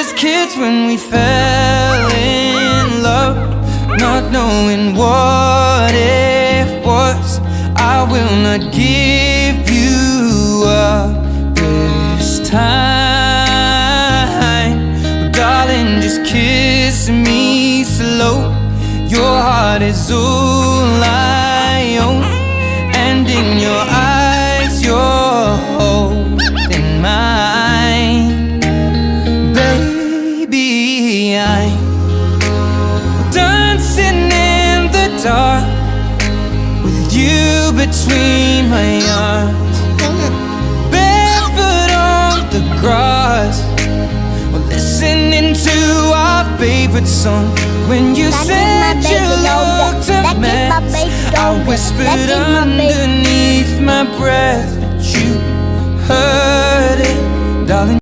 just kids when we fell in love, not knowing what it was. I will not give you up this time. Oh, darling, just kiss me slow. Your heart is all I own, and in your eyes you're holding mine. Baby, I'm dancing in the dark with you between my arms, barefoot on the grass, or listening to our favorite song. When you said you looked a mess, I whispered underneath my breath, but you heard it, darling.